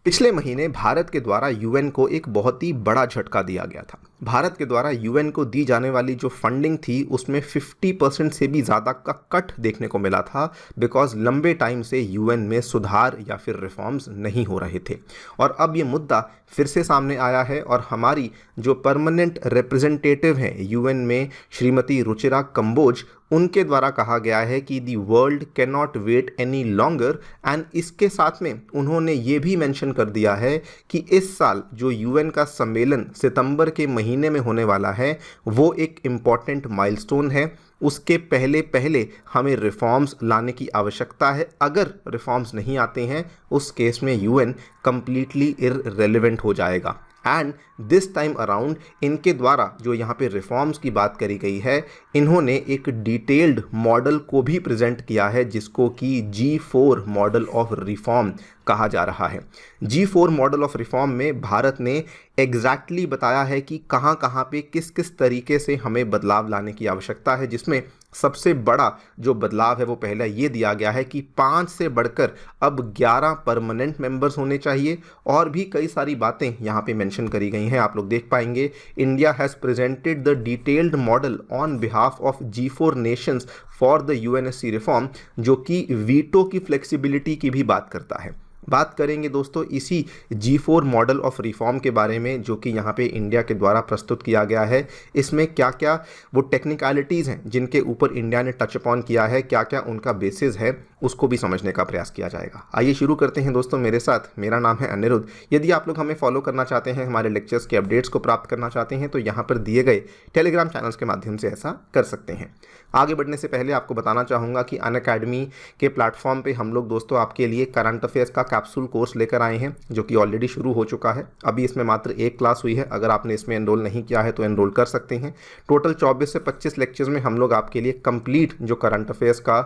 पिछले महीने भारत के द्वारा यूएन को एक बहुत ही बड़ा झटका दिया गया था। भारत के द्वारा यूएन को दी जाने वाली जो फंडिंग थी उसमें 50% से भी ज़्यादा का कट देखने को मिला था, बिकॉज लंबे टाइम से यूएन में सुधार या फिर रिफॉर्म्स नहीं हो रहे थे। और अब ये मुद्दा फिर से सामने आया है और हमारी जो परमानेंट रिप्रेजेंटेटिव हैं यूएन में, श्रीमती रुचिरा कंबोज, उनके द्वारा कहा गया है कि the world can not wait any longer. And इसके साथ में उन्होंने ये भी मेंशन कर दिया है कि इस साल जो यूएन का सम्मेलन सितंबर के महीने में होने वाला है वो एक इम्पॉर्टेंट माइलस्टोन है। उसके पहले पहले हमें रिफॉर्म्स लाने की आवश्यकता है। अगर रिफॉर्म्स नहीं आते हैं उस केस में यूएन कंप्लीटली इररिलेवेंट हो जाएगा। एंड दिस टाइम अराउंड इनके द्वारा जो यहाँ पे रिफॉर्म्स की बात करी गई है, इन्होंने एक डिटेल्ड मॉडल को भी प्रेजेंट किया है जिसको कि G4 मॉडल ऑफ रिफॉर्म कहा जा रहा है। G4 मॉडल ऑफ रिफॉर्म में भारत ने एग्जैक्टली बताया है कि कहाँ कहाँ पे किस किस तरीके से हमें बदलाव लाने की आवश्यकता है, जिसमें सबसे बड़ा जो बदलाव है वो पहला ये दिया गया है कि 5 से बढ़कर अब 11 परमानेंट मेंबर्स होने चाहिए। और भी कई सारी बातें यहाँ पे मेंशन करी गई हैं, आप लोग देख पाएंगे। India has presented the detailed model on behalf of G4 Nations for the UNSC reform, जो कि वीटो की फ्लेक्सिबिलिटी की भी बात करता है। बात करेंगे दोस्तों इसी G4 मॉडल ऑफ रिफॉर्म के बारे में जो कि यहाँ पे इंडिया के द्वारा प्रस्तुत किया गया है। इसमें क्या क्या वो टेक्निकलिटीज़ हैं जिनके ऊपर इंडिया ने टच अपॉन किया है, क्या क्या उनका बेसिस है, उसको भी समझने का प्रयास किया जाएगा। आइए शुरू करते हैं दोस्तों मेरे साथ। मेरा नाम है अनिरुद्ध। यदि आप लोग हमें फॉलो करना चाहते हैं, हमारे लेक्चर्स के अपडेट्स को प्राप्त करना चाहते हैं, तो यहाँ पर दिए गए टेलीग्राम चैनल्स के माध्यम से ऐसा कर सकते हैं। आगे बढ़ने से पहले आपको बताना चाहूँगा कि अनअकैडमी के प्लेटफॉर्म पे हम लोग दोस्तों आपके लिए करंट अफेयर्स का कैप्सूल कोर्स लेकर आए हैं जो कि ऑलरेडी शुरू हो चुका है। अभी इसमें मात्र एक क्लास हुई है। अगर आपने इसमें एनरोल नहीं किया है तो एनरोल कर सकते हैं। टोटल 24 से 25 लेक्चर्स में हम लोग आपके लिए कंप्लीट जो करंट अफेयर्स का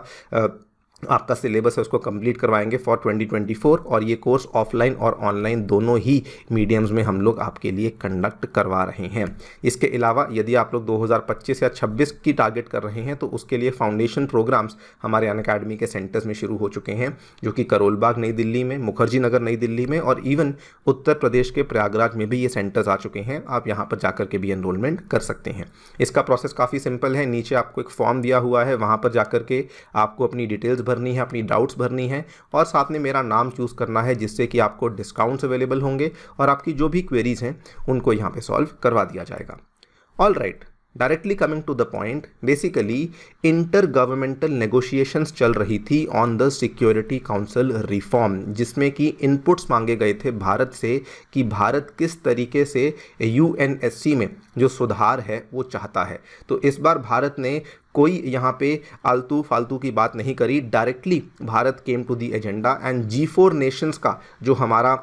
आपका सिलेबस है उसको कंप्लीट करवाएंगे फॉर 2024। और ये कोर्स ऑफलाइन और ऑनलाइन दोनों ही मीडियम्स में हम लोग आपके लिए कंडक्ट करवा रहे हैं। इसके अलावा यदि आप लोग 2025 या 26 की टारगेट कर रहे हैं तो उसके लिए फाउंडेशन प्रोग्राम्स हमारे अनअकैडमी के सेंटर्स में शुरू हो चुके हैं, जो कि करोलबाग नई दिल्ली में, मुखर्जी नगर नई दिल्ली में और इवन उत्तर प्रदेश के प्रयागराज में भी ये सेंटर्स आ चुके हैं। आप यहाँ पर जाकर के भी एनरोलमेंट कर सकते हैं। इसका प्रोसेस काफ़ी सिंपल है। नीचे आपको एक फॉर्म दिया हुआ है, वहाँ पर जाकर के आपको अपनी डिटेल्स भरनी है, अपनी डाउट्स भरनी है और साथ में मेरा नाम चूज़ करना है, जिससे कि आपको डिस्काउंट्स अवेलेबल होंगे और आपकी जो भी क्वेरीज हैं उनको यहाँ पे सॉल्व करवा दिया जाएगा। All right, directly coming to the point, basically inter governmental negotiations चल रही थी on the security council reform, जिसमें कि इनपुट्स मांगे गए थे भारत से कि भारत किस तरीके से यूएनएससी में जो सुधार है वो चाहता है। तो इस बार भारत ने कोई यहाँ पे आलतू फालतू की बात नहीं करी। Directly Bharat came to the agenda and G4 nations का जो हमारा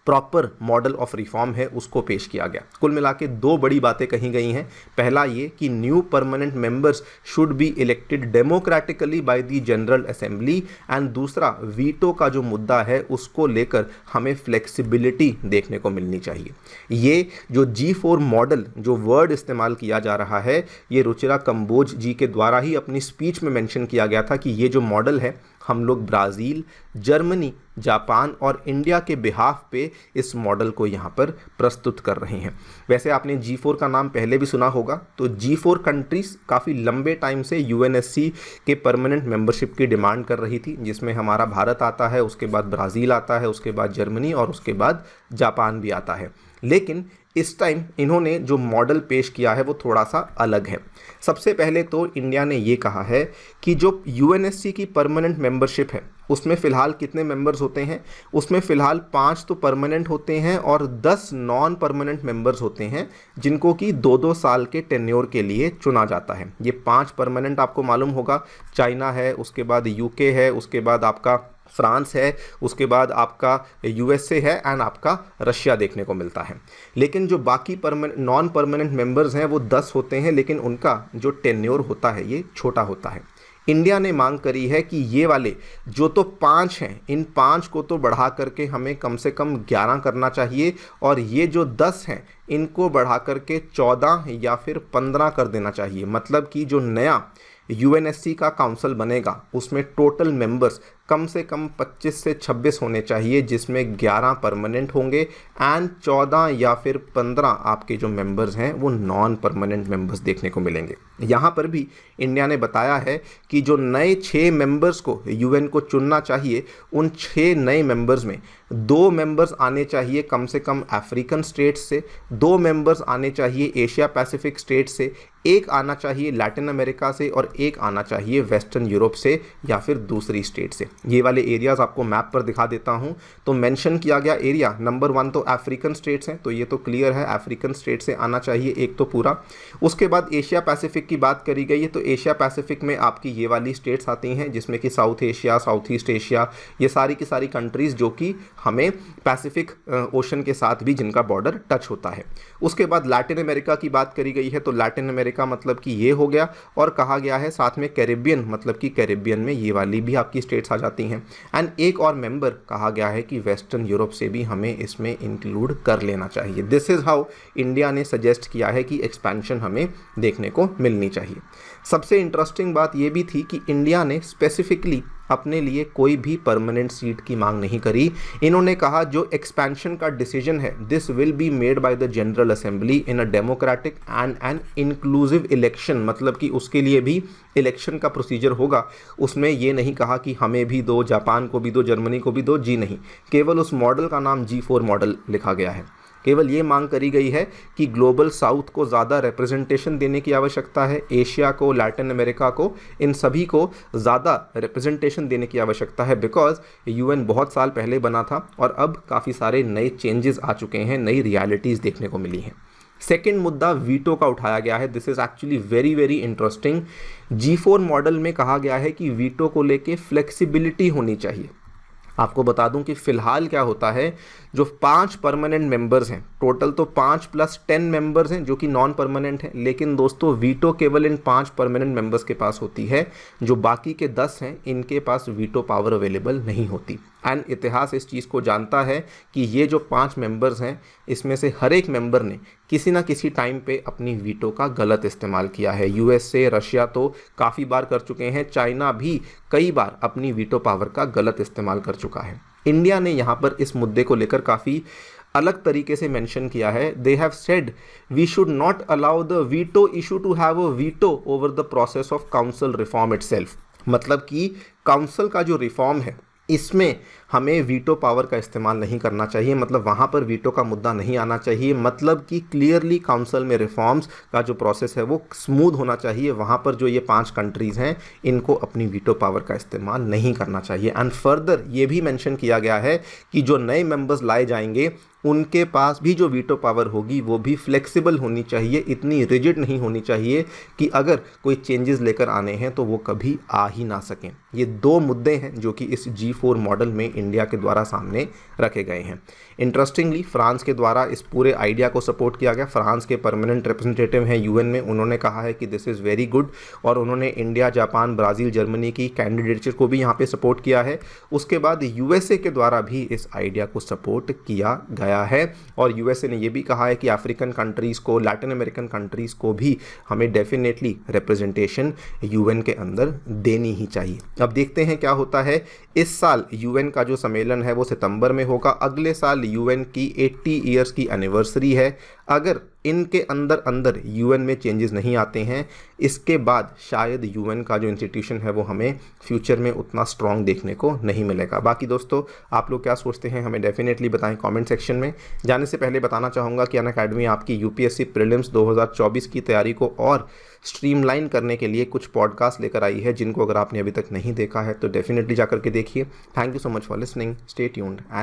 प्रॉपर मॉडल ऑफ रिफॉर्म है उसको पेश किया गया। कुल मिला के 2 बड़ी बातें कही गई हैं। पहला ये कि new permanent members should be elected democratically by the general assembly and दूसरा वीटो का जो मुद्दा है उसको लेकर हमें फ्लेक्सिबिलिटी देखने को मिलनी चाहिए। ये जो G4 मॉडल जो वर्ड इस्तेमाल किया जा रहा है, ये रुचिरा कंबोज जी के द्वारा ही अपनी स्पीच में मेंशन किया गया था कि ये जो मॉडल है हम लोग ब्राज़ील, जर्मनी, जापान और इंडिया के बिहाफ पे इस मॉडल को यहाँ पर प्रस्तुत कर रहे हैं। वैसे आपने G4 का नाम पहले भी सुना होगा। तो G4 कंट्रीज़ काफ़ी लंबे टाइम से यूएनएससी के परमानेंट मेंबरशिप की डिमांड कर रही थी, जिसमें हमारा भारत आता है, उसके बाद ब्राज़ील आता है, उसके बाद जर्मनी और उसके बाद जापान भी आता है। लेकिन इस टाइम इन्होंने जो मॉडल पेश किया है वो थोड़ा सा अलग है। सबसे पहले तो इंडिया ने ये कहा है कि जो यूएनएससी की परमानेंट मेंबरशिप है उसमें फ़िलहाल कितने मेंबर्स होते हैं, उसमें फ़िलहाल 5 तो परमानेंट होते हैं और 10 नॉन परमानेंट मेंबर्स होते हैं जिनको कि 2-2 साल के टेन्योर के लिए चुना जाता है। ये 5 परमानेंट आपको मालूम होगा, चाइना है, उसके बाद यूके है, उसके बाद आपका फ्रांस है, उसके बाद आपका यूएसए है एंड आपका रशिया देखने को मिलता है। लेकिन जो बाकी नॉन परमानेंट मेंबर्स हैं वो 10 होते हैं, लेकिन उनका जो टेन्योर होता है ये छोटा होता है। इंडिया ने मांग करी है कि ये वाले जो तो 5 हैं, इन 5 को तो बढ़ा करके हमें कम से कम 11 करना चाहिए और ये जो 10 हैं इनको बढ़ा करके 14 या फिर 15 कर देना चाहिए। मतलब कि जो नया यूएनएससी का काउंसिल बनेगा उसमें टोटल मेंबर्स कम से कम 25 से 26 होने चाहिए, जिसमें 11 परमानेंट होंगे एंड 14 या फिर 15 आपके जो मेंबर्स हैं वो नॉन परमानेंट मेंबर्स देखने को मिलेंगे। यहाँ पर भी इंडिया ने बताया है कि जो नए 6 मेंबर्स को यूएन को चुनना चाहिए, उन 6 नए मेंबर्स में 2 मेंबर्स आने चाहिए कम से कम अफ्रीकन स्टेट्स से, 2 मेंबर्स आने चाहिए एशिया पैसिफिक स्टेट से, 1 आना चाहिए लैटिन अमेरिका से और 1 आना चाहिए वेस्टर्न यूरोप से या फिर दूसरी स्टेट से। ये वाले एरियाज़ आपको मैप पर दिखा देता हूँ। तो मेंशन किया गया एरिया नंबर 1 तो अफ्रीकन स्टेट्स हैं, तो ये तो क्लियर है, अफ्रीकन स्टेट से आना चाहिए एक तो पूरा। उसके बाद एशिया पैसिफिक की बात करी गई है, तो एशिया पैसिफिक में आपकी ये वाली स्टेट्स आती हैं, जिसमें कि south Asia, south east Asia, ये सारी की सारी कंट्रीज़ जो कि हमें पैसिफिक ओशन के साथ भी जिनका बॉर्डर टच होता है। उसके बाद लैटिन अमेरिका की बात करी गई है, तो लैटिन अमेरिका मतलब कि ये हो गया, और कहा गया है साथ में कैरिबियन, मतलब कि कैरिबियन में ये वाली भी आपकी स्टेट्स आ जाती हैं। एंड एक और मेंबर कहा गया है कि वेस्टर्न यूरोप से भी हमें इसमें इंक्लूड कर लेना चाहिए। दिस इज़ हाउ इंडिया ने सजेस्ट किया है कि एक्सपेंशन हमें देखने को मिलनी चाहिए। सबसे इंटरेस्टिंग बात ये भी थी कि इंडिया ने स्पेसिफिकली अपने लिए कोई भी परमानेंट सीट की मांग नहीं करी। इन्होंने कहा जो एक्सपेंशन का डिसीजन है, this will be made by the general assembly in a democratic and an inclusive election, मतलब कि उसके लिए भी इलेक्शन का प्रोसीजर होगा। उसमें ये नहीं कहा कि हमें भी दो, जापान को भी दो, जर्मनी को भी दो, जी नहीं, केवल उस मॉडल का नाम G4 मॉडल लिखा गया है। केवल ये मांग करी गई है कि ग्लोबल साउथ को ज़्यादा रिप्रेजेंटेशन देने की आवश्यकता है, एशिया को, लैटिन अमेरिका को, इन सभी को ज़्यादा रिप्रेजेंटेशन देने की आवश्यकता है, बिकॉज यूएन बहुत साल पहले बना था और अब काफ़ी सारे नए चेंजेस आ चुके हैं, नई रियलिटीज़ देखने को मिली हैं। सेकेंड मुद्दा वीटो का उठाया गया है। This is actually very very interesting. G4 model में कहा गया है कि वीटो को लेके फ्लेक्सिबिलिटी होनी चाहिए। आपको बता दूं कि फ़िलहाल क्या होता है, जो 5 परमानेंट मेंबर्स हैं, टोटल तो 5 + 10 मेंबर्स हैं जो कि नॉन परमानेंट हैं, लेकिन दोस्तों वीटो केवल इन 5 परमानेंट मेंबर्स के पास होती है। जो बाकी के 10 हैं, इनके पास वीटो पावर अवेलेबल नहीं होती। एंड इतिहास इस चीज़ को जानता है कि ये जो 5 मेंबर्स हैं, इसमें से हर एक मेंबर ने किसी ना किसी टाइम पे अपनी वीटो का गलत इस्तेमाल किया है। USA, रशिया तो काफ़ी बार कर चुके हैं, चाइना भी कई बार अपनी वीटो पावर का गलत इस्तेमाल कर चुका है। इंडिया ने यहाँ पर इस मुद्दे को लेकर काफ़ी अलग तरीके से मेंशन किया है। They have said we should not allow the veto issue to have a veto over the process of council reform itself, मतलब कि काउंसिल का जो रिफॉर्म है, इसमें हमें वीटो पावर का इस्तेमाल नहीं करना चाहिए, मतलब वहाँ पर वीटो का मुद्दा नहीं आना चाहिए। मतलब कि क्लियरली काउंसिल में रिफॉर्म्स का जो प्रोसेस है वो स्मूथ होना चाहिए। वहाँ पर जो ये 5 कंट्रीज़ हैं, इनको अपनी वीटो पावर का इस्तेमाल नहीं करना चाहिए। एंड फर्दर ये भी मेंशन किया गया है कि जो नए मेंबर्स लाए जाएंगे, उनके पास भी जो वीटो पावर होगी वो भी फ्लेक्सिबल होनी चाहिए, इतनी रिजिड नहीं होनी चाहिए कि अगर कोई चेंजेस लेकर आने हैं तो वो कभी आ ही ना सकें। ये 2 मुद्दे हैं जो कि इस G4 मॉडल में इंडिया के द्वारा सामने रखे गए हैं। इंटरेस्टिंगली फ्रांस के द्वारा इस पूरे आइडिया को सपोर्ट किया गया। फ्रांस के परमानेंट रिप्रेजेंटेटिव हैं यूएन में, उन्होंने कहा है कि दिस इज़ वेरी गुड, और उन्होंने इंडिया, जापान, ब्राज़ील, जर्मनी की कैंडिडेटशिप को भी यहाँ पे सपोर्ट किया है। उसके बाद USA के द्वारा भी इस आइडिया को सपोर्ट किया गया है, और USA ने ये भी कहा है कि अफ्रीकन कंट्रीज़ को, लैटिन अमेरिकन कंट्रीज़ को भी हमें डेफिनेटली रिप्रेजेंटेशन यूएन के अंदर देनी ही चाहिए। अब देखते हैं क्या होता है। इस साल यूएन का जो सम्मेलन है वो सितंबर में होगा। अगले साल यूएन की 80 ईयर्स की एनिवर्सरी है। अगर इनके अंदर यूएन में चेंजेस नहीं आते हैं, इसके बाद शायद यूएन का जो इंस्टीट्यूशन है वो हमें फ्यूचर में उतना स्ट्रॉन्ग देखने को नहीं मिलेगा। बाकी दोस्तों, आप लोग क्या सोचते हैं हमें डेफिनेटली बताएं कमेंट सेक्शन में। जाने से पहले बताना चाहूँगा कि अनअकैडमी आपकी UPSC प्रीलिम्स 2024 की तैयारी को और स्ट्रीमलाइन करने के लिए कुछ पॉडकास्ट लेकर आई है, जिनको अगर आपने अभी तक नहीं देखा है तो डेफिनेटली जाकर के देखिए। Thank you so much for listening, stay tuned.